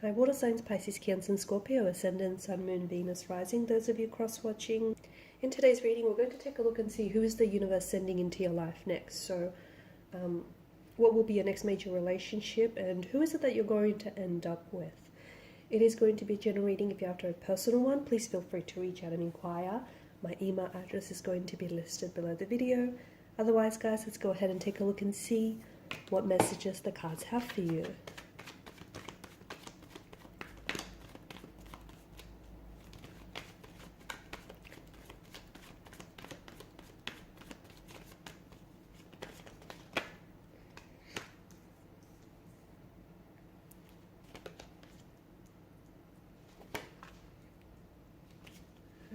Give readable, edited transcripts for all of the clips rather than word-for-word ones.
Hi, water signs, Pisces, Cancer, and Scorpio, Ascendant, Sun, Moon, Venus, Rising. Those of you cross-watching. In today's reading, we're going to take a look and see who is the universe sending into your life next. So, what will be your next major relationship, and who is it that you're going to end up with? It is going to be generating. If you're after a personal one, please feel free to reach out and inquire. My email address is going to be listed below the video. Otherwise, guys, let's go ahead and take a look and see what messages the cards have for you.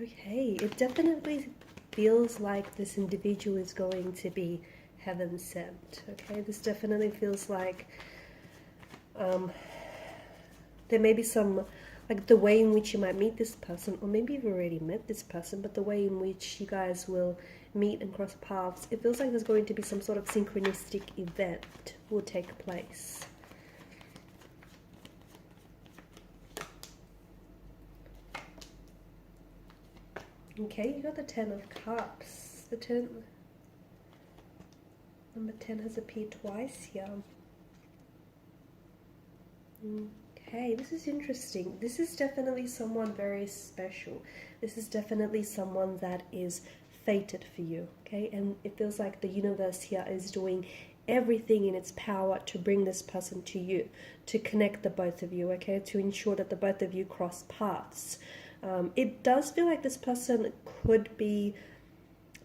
Okay, it definitely feels like this individual is going to be heaven sent. Okay, this definitely feels like there may be some, like the way in which you might meet this person, or maybe you've already met this person, but the way in which you guys will meet and cross paths, it feels like there's going to be some sort of synchronistic event will take place. Okay, you got the Ten of Cups. Number 10 has appeared twice here. Okay, this is interesting. This is definitely someone very special. This is definitely someone that is fated for you, okay? And it feels like the universe here is doing everything in its power to bring this person to you, to connect the both of you, okay? To ensure that the both of you cross paths. It does feel like this person could be,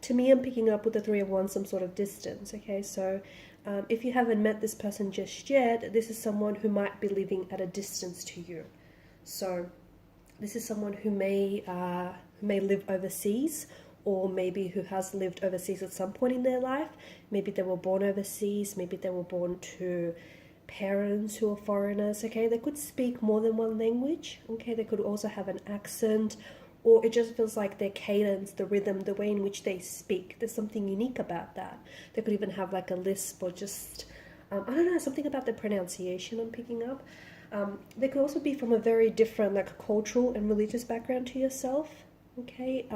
to me, I'm picking up with the Three of Wands, some sort of distance, okay? So if you haven't met this person just yet, this is someone who might be living at a distance to you. So this is someone who may live overseas, or maybe who has lived overseas at some point in their life. Maybe they were born overseas, maybe they were born to parents who are foreigners, okay? They could speak more than one language, okay? They could also have an accent, or it just feels like their cadence, the rhythm, the way in which they speak, there's something unique about that. They could even have like a lisp, or just, I don't know, something about the pronunciation I'm picking up. They could also be from a very different like cultural and religious background to yourself, okay?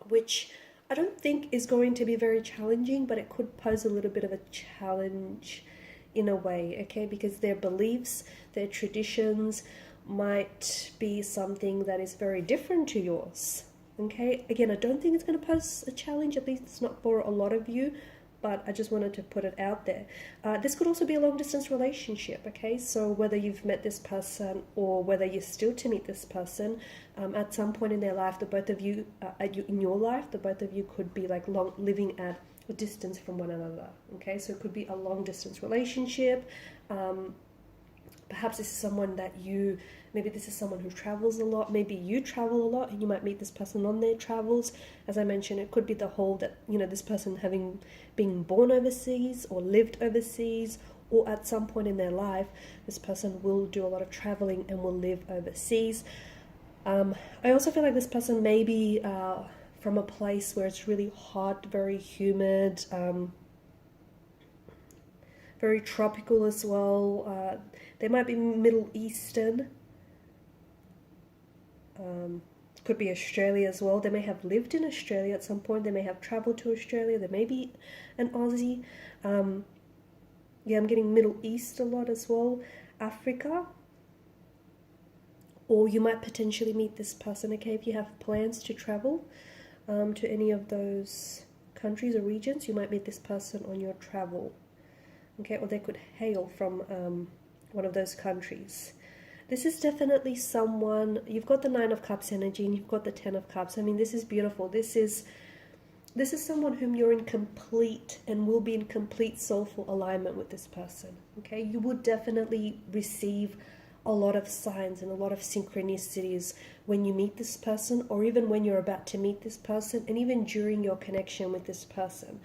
Which I don't think is going to be very challenging, but it could pose a little bit of a challenge in a way, okay? Because their beliefs, their traditions might be something that is very different to yours, okay? Again, I don't think it's going to pose a challenge, at least it's not for a lot of you, but I just wanted to put it out there. This could also be a long-distance relationship, okay? So whether you've met this person or whether you're still to meet this person, at some point in their life, the both of you, in your life, the both of you could be like living at a distance from one another, okay? So it could be a long-distance relationship. Perhaps this is someone that maybe this is someone who travels a lot. Maybe you travel a lot and you might meet this person on their travels. As I mentioned, it could be the whole that, you know, this person been born overseas or lived overseas, or at some point in their life, this person will do a lot of traveling and will live overseas. I also feel like this person may be from a place where it's really hot, very humid, very tropical as well. They might be Middle Eastern. Could be Australia as well. They may have lived in Australia at some point. They may have traveled to Australia. They may be an Aussie. Yeah, I'm getting Middle East a lot as well. Africa. Or you might potentially meet this person, okay, if you have plans to travel to any of those countries or regions, you might meet this person on your travel, okay, or they could hail from one of those countries. This is definitely someone, you've got the Nine of Cups energy and you've got the Ten of Cups. I mean, this is beautiful. This is someone whom you're in complete and will be in complete soulful alignment with this person, okay? You would definitely receive a lot of signs and a lot of synchronicities when you meet this person, or even when you're about to meet this person, and even during your connection with this person.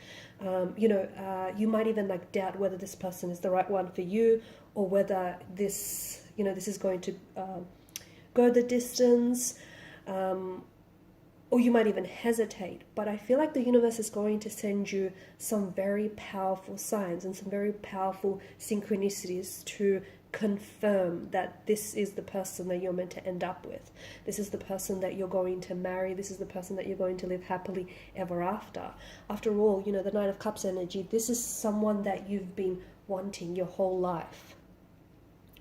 You might even like doubt whether this person is the right one for you, or whether this is going to go the distance, or you might even hesitate. But I feel like the universe is going to send you some very powerful signs and some very powerful synchronicities to confirm that this is the person that you're meant to end up with. This is the person that you're going to marry. This is the person that you're going to live happily ever after. After all, you know, the Nine of Cups energy, this is someone that you've been wanting your whole life.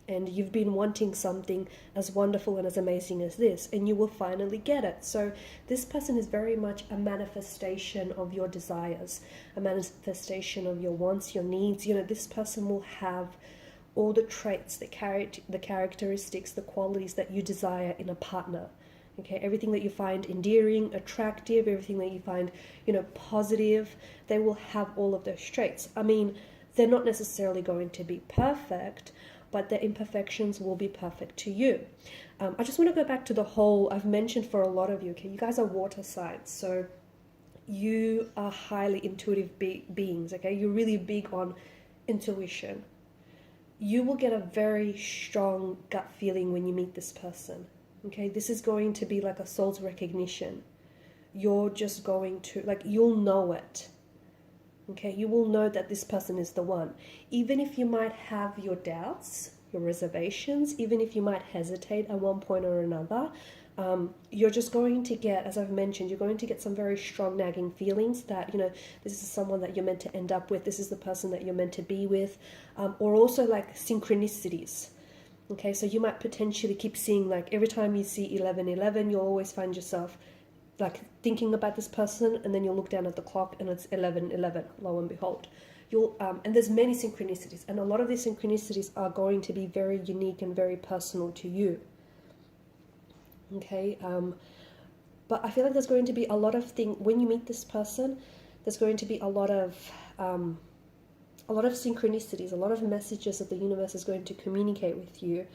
And you've been wanting something as wonderful and as amazing as this, and you will finally get it. So this person is very much a manifestation of your desires, a manifestation of your wants, your needs. You know, this person will have all the traits, the characteristics, the qualities that you desire in a partner. Okay, everything that you find endearing, attractive, everything that you find, you know, positive, they will have all of those traits. I mean, they're not necessarily going to be perfect, but the imperfections will be perfect to you. I just want to go back to the whole, I've mentioned for a lot of you, okay, you guys are water signs, so you are highly intuitive beings, okay? You're really big on intuition. You will get a very strong gut feeling when you meet this person, okay? This is going to be like a soul's recognition. You're just going to, like, you'll know it. Okay, you will know that this person is the one. Even if you might have your doubts, your reservations, even if you might hesitate at one point or another, you're just going to get, as I've mentioned, you're going to get some very strong nagging feelings that, you know, this is someone that you're meant to end up with, this is the person that you're meant to be with, or also like synchronicities. Okay, so you might potentially keep seeing, like, every time you see 11:11, you'll always find yourself like thinking about this person, and then you'll look down at the clock and it's 11:11, lo and behold. And there's many synchronicities, and a lot of these synchronicities are going to be very unique and very personal to you. Okay, but I feel like there's going to be a lot of things when you meet this person. There's going to be a lot of synchronicities, a lot of messages that the universe is going to communicate with you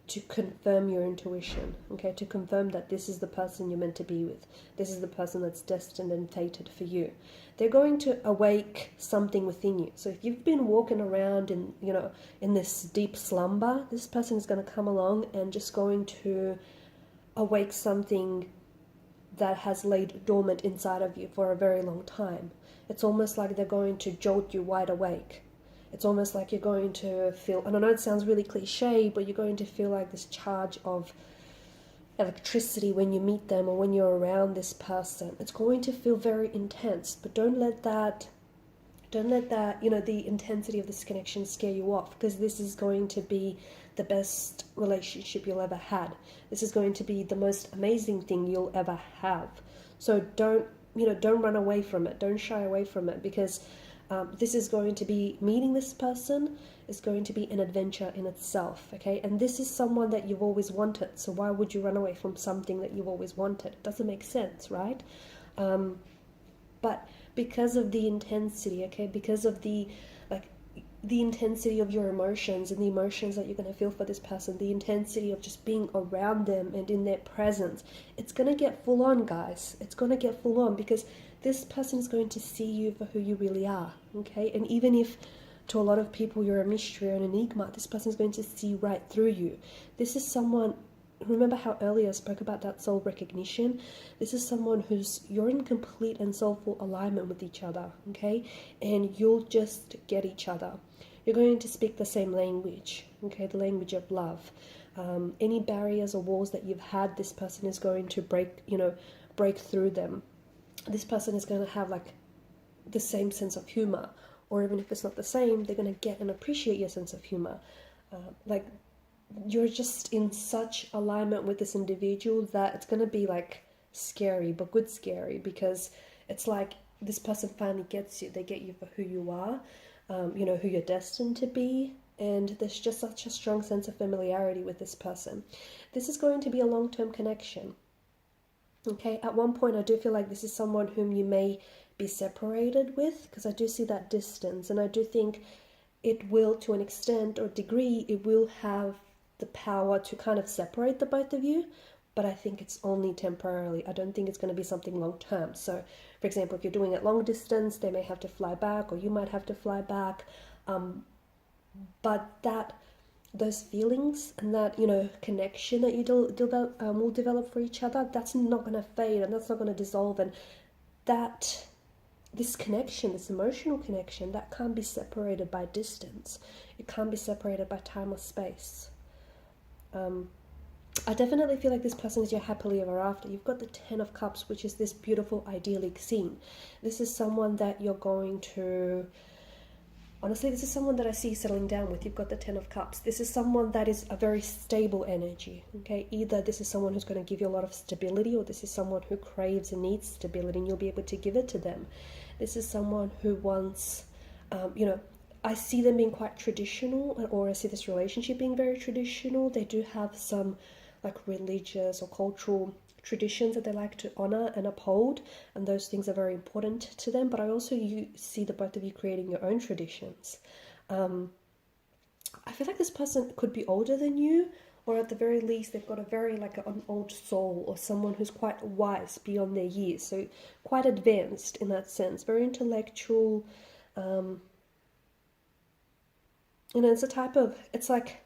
to confirm your intuition, okay, to confirm that this is the person you're meant to be with. This is the person that's destined and fated for you. They're going to awake something within you. So if you've been walking around in, you know, in this deep slumber, this person is going to come along and just going to awake something that has laid dormant inside of you for a very long time. It's almost like they're going to jolt you wide awake. It's almost like you're going to feel, and I know it sounds really cliche, but you're going to feel like this charge of electricity when you meet them or when you're around this person. It's going to feel very intense, but don't let that, you know, the intensity of this connection scare you off, because this is going to be the best relationship you'll ever had. This is going to be the most amazing thing you'll ever have. So don't run away from it. Don't shy away from it, because this is going to be, meeting this person is going to be an adventure in itself, okay? And this is someone that you've always wanted, so why would you run away from something that you've always wanted? It doesn't make sense, right? But because of the intensity, okay, because of the intensity of your emotions and the emotions that you're going to feel for this person, the intensity of just being around them and in their presence, it's going to get full on, guys. It's going to get full on, because this person is going to see you for who you really are, okay? And even if to a lot of people you're a mystery or an enigma, this person is going to see right through you. This is someone, remember how earlier I spoke about that soul recognition? This is someone you're in complete and soulful alignment with each other, okay? And you'll just get each other. You're going to speak the same language, okay? The language of love. Any barriers or walls that you've had, this person is going to break through them. This person is going to have like the same sense of humor, or even if it's not the same, they're going to get and appreciate your sense of humor. Like, you're just in such alignment with this individual that it's going to be like scary, but good scary, because it's like this person finally gets you. They get you for who you are, who you're destined to be, and there's just such a strong sense of familiarity with this person. This is going to be a long-term connection. Okay, at one point I do feel like this is someone whom you may be separated with, because I do see that distance, and I do think it will, to an extent or degree, it will have the power to kind of separate the both of you, but I think it's only temporarily. I don't think it's going to be something long term. So, for example, if you're doing it long distance, they may have to fly back, or you might have to fly back, but those feelings and that, connection that you will develop for each other, that's not going to fade, and that's not going to dissolve, and this connection, this emotional connection, that can't be separated by distance. You can't be separated by time or space. I definitely feel like this person is your happily ever after. You've got the Ten of Cups, which is this beautiful idyllic scene. This is someone that you're going to... Honestly, this is someone that I see settling down with. You've got the Ten of Cups. This is someone that is a very stable energy, okay? Either this is someone who's going to give you a lot of stability, or this is someone who craves and needs stability, and you'll be able to give it to them. This is someone who wants, I see them being quite traditional, or I see this relationship being very traditional. They do have some like religious or cultural traditions that they like to honor and uphold, and those things are very important to them. But I also see the both of you creating your own traditions. I feel like this person could be older than you, or at the very least they've got a very like an old soul, or someone who's quite wise beyond their years, so quite advanced in that sense, very intellectual. It's a type of, it's like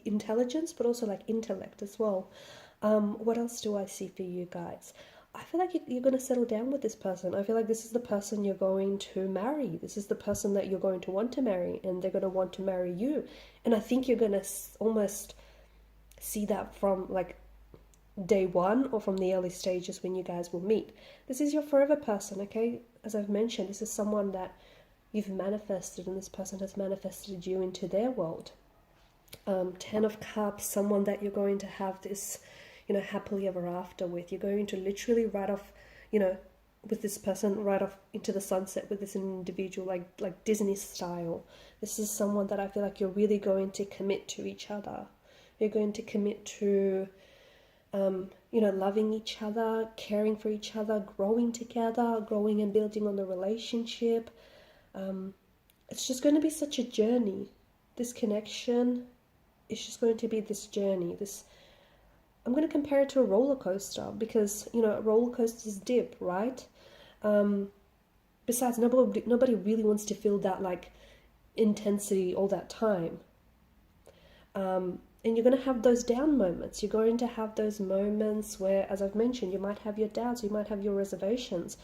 intelligence, but also like intellect as well. What else do I see for you guys? I feel like you're going to settle down with this person. I feel like this is the person you're going to marry. This is the person that you're going to want to marry, and they're going to want to marry you. And I think you're going to almost see that from like day one, or from the early stages when you guys will meet. This is your forever person, okay? As I've mentioned, this is someone that you've manifested, and this person has manifested you into their world. Ten of Cups, someone that you're going to have this, happily ever after with. You're going to literally ride off, with this person, right off into the sunset with this individual, like Disney style. This is someone that I feel like you're really going to commit to each other. You're going to commit to, loving each other, caring for each other, growing together, growing and building on the relationship. It's just going to be such a journey. This connection is just going to be this journey. I'm going to compare it to a roller coaster, because roller coasters dip, right? Besides, nobody really wants to feel that like intensity all that time. And you're going to have those down moments. You're going to have those moments where, as I've mentioned, you might have your doubts, you might have your reservations.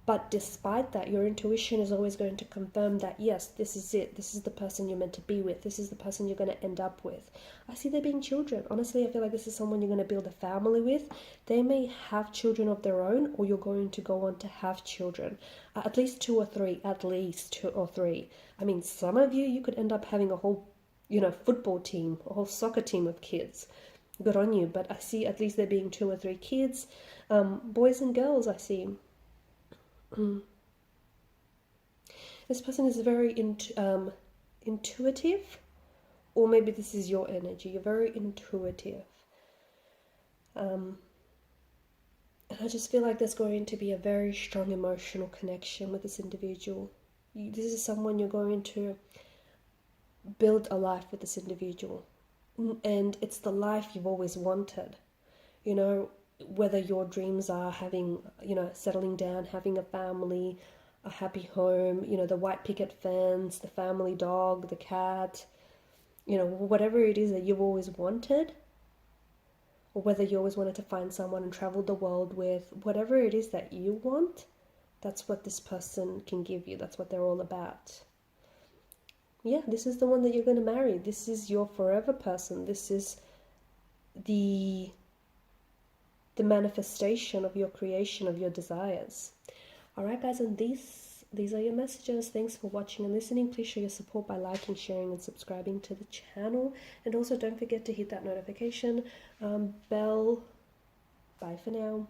But despite that, your intuition is always going to confirm that, yes, this is it. This is the person you're meant to be with. This is the person you're going to end up with. I see there being children. Honestly, I feel like this is someone you're going to build a family with. They may have children of their own, or you're going to go on to have children. At least two or three. I mean, some of you could end up having a whole, football team, a whole soccer team of kids. Good on you. But I see at least there being 2 or 3 kids. Boys and girls, I see. This person is very intuitive, or maybe this is your energy. You're very intuitive, and I just feel like there's going to be a very strong emotional connection with this individual. This is someone you're going to build a life with, this individual, and it's the life you've always wanted. Whether your dreams are having, settling down, having a family, a happy home, the white picket fence, the family dog, the cat, whatever it is that you've always wanted, or whether you always wanted to find someone and travel the world with, whatever it is that you want, that's what this person can give you. That's what they're all about. Yeah, this is the one that you're going to marry. This is your forever person. This is the manifestation of your creation, of your desires. All right, guys, and these are your messages. Thanks for watching and listening. Please show your support by liking, sharing, and subscribing to the channel. And also don't forget to hit that notification bell. Bye for now.